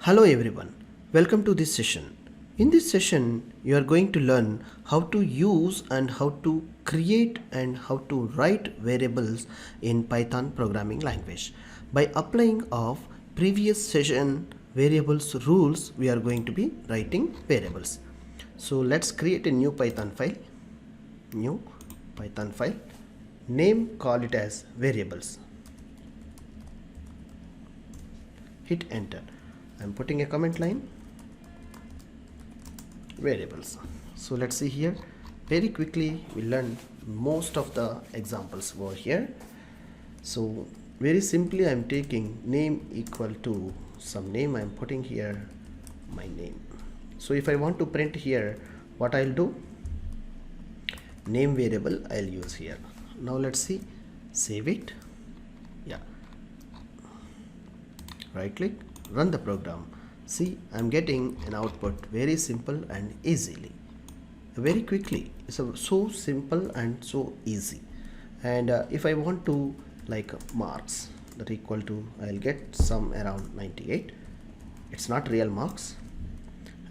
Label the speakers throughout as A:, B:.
A: Hello everyone, welcome to this session. In this session, you are going to learn how to use and how to create and how to write variables in Python programming language. By applying of previous session variables rules, we are going to be writing variables. So let's create a new Python file, name, call it as variables. Hit enter. I'm putting a comment line, variables. So let's see here. Very quickly we learn most of the examples over here. So very simply I'm taking name equal to some name. I'm putting here my name. So if I want to print here, what I'll do, name variable I'll use here. Now let's see, save it. Yeah, right click, run the program. See, I'm getting an output very simple and easily, very quickly. It's so simple and so easy. And if I want to like marks that equal to, I'll get some around 98. It's not real marks.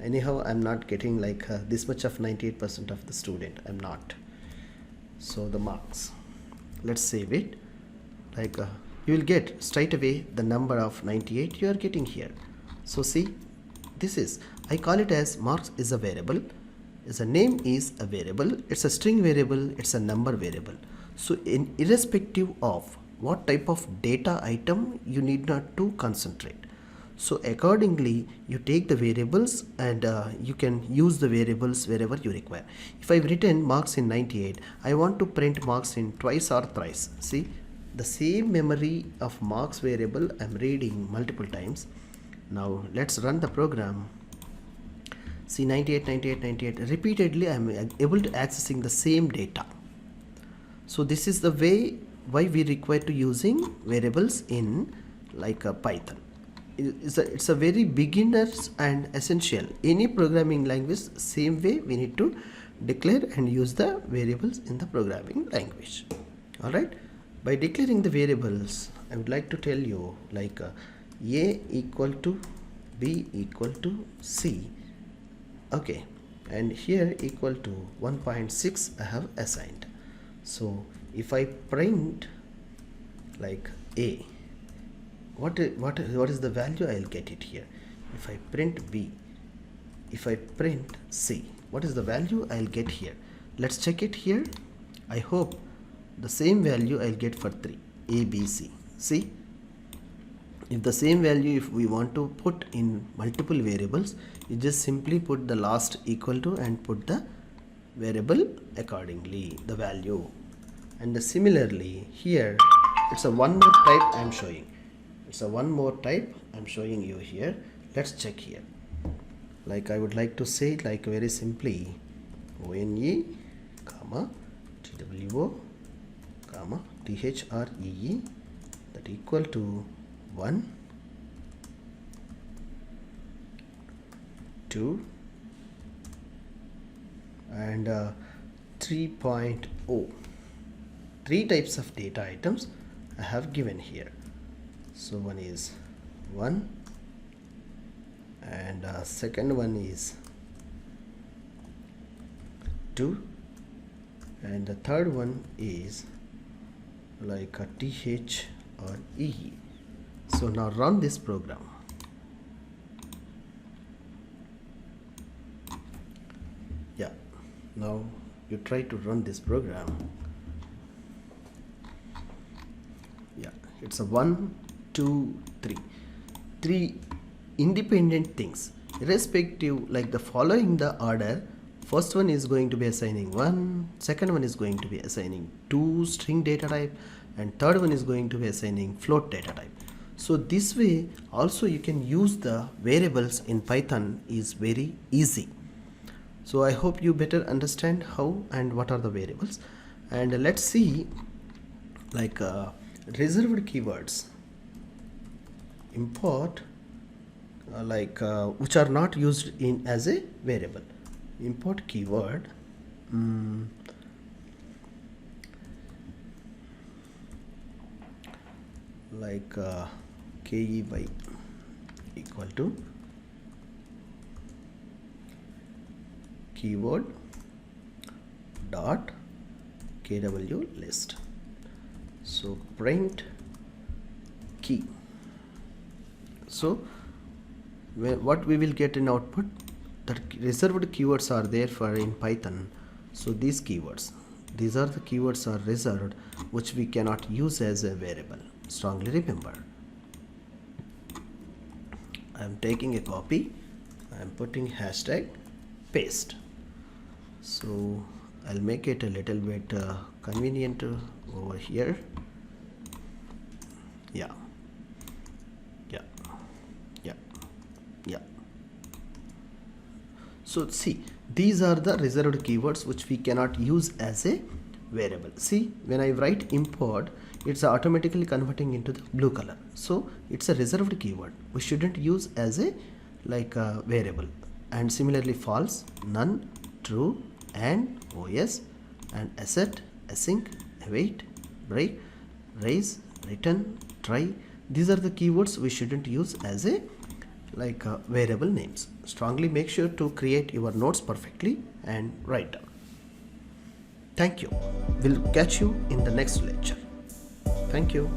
A: Anyhow, I'm not getting like this much of 98% of the student. I'm not. So the marks, let's save it. Like you will get straight away the number of 98 you are getting here. So see, this is, I call it as marks is a variable, is a name is a variable, it's a string variable, it's a number variable. So irrespective of what type of data item, you need not to concentrate. So accordingly you take the variables and you can use the variables wherever you require. If I've written marks in 98, I want to print marks in twice or thrice. See, the same memory of marks variable I'm reading multiple times. Now let's run the program. See, 98, 98, 98. Repeatedly I'm able to accessing the same data. So this is the way why we require to using variables in like a Python. It's a very beginners and essential. Any programming language, same way we need to declare and use the variables in the programming language. Alright. By declaring the variables, I would like to tell you like A equal to B equal to C. Okay, and here equal to 1.6 I have assigned. So if I print like A, what is the value I'll get it here? If I print B, if I print C, what is the value I'll get here? Let's check it here. I hope the same value I'll get for 3, A, B, C. See, if the same value, if we want to put in multiple variables, you just simply put the last equal to and put the variable accordingly, the value. And similarly here, it's a one more type I'm showing. It's a one more type I'm showing you here. Let's check here. Like I would like to say like very simply, ONE, comma, TWO, comma, THREE, that equal to 1, 2, and 3.0. 3 types of data items I have given here. So one is 1, and second one is 2, and the third one is like a TH or E. So now run this program. Yeah, now you try to run this program. Yeah, it's a 1, 2, 3. 3 independent things, irrespective, like the following the order. First one is going to be assigning 1, second one is going to be assigning 2 string data type, and third one is going to be assigning float data type. So this way also you can use the variables in Python is very easy. So I hope you better understand how and what are the variables. And let's see like reserved keywords. Import which are not used in as a variable. Import keyword like KEY equal to keyword dot kw list. So print key. So what we will get in output, the reserved keywords are there for in Python. So these keywords, these are the keywords are reserved, which we cannot use as a variable. Strongly remember. I am taking a copy, I am putting hashtag paste. So I'll make it a little bit convenient over here. Yeah. So see, these are the reserved keywords which we cannot use as a variable. See, when I write import, it's automatically converting into the blue color. So it's a reserved keyword. We shouldn't use as a variable. And similarly false, none, true, and OS, and asset, async, await, break, raise, return, try. These are the keywords we shouldn't use as a variable names. Strongly make sure to create your notes perfectly and write down. Thank you. We'll catch you in the next lecture. Thank you.